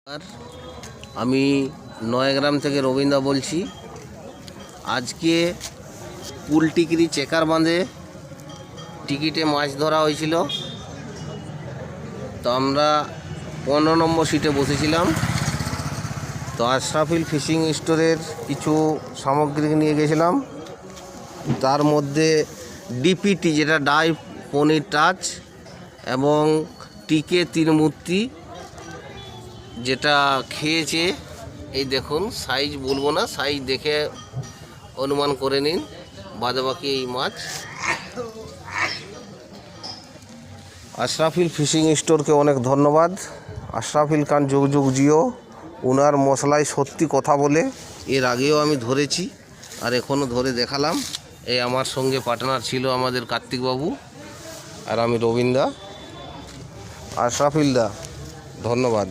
আর আমি নয়াগ্রাম থেকে রবীন্দ্র বলছি। আজকে পুলটিকিরি চেকার বাঁধে টিকিটে মাছ ধরা হয়েছিল, তো আমরা 15 নম্বর সিটে বসেছিলাম। তো আশরাফিল ফিশিং স্টোরের কিছু সামগ্রী নিয়ে গেছিলাম, তার মধ্যে ডিপিটি যেটা ডাই পনির টাচ এবং টিকে তিনমূর্তি যেটা খেয়েছে। এই দেখুন, সাইজ বলবো না, সাইজ দেখে অনুমান করে নিন, বাদবাকি এই মাছ। আশরাফিল ফিশিং স্টোরকে অনেক ধন্যবাদ। আশরাফিল খান যুগ যুগ জিও। ওনার মশলায় সত্যি কথা বলে, এর আগেও আমি ধরেছি আর এখনও ধরে দেখালাম। এই আমার সঙ্গে পার্টনার ছিল আমাদের কার্তিকবাবু, আর আমি রবীন্দ্র। আশরাফিল দা ধন্যবাদ।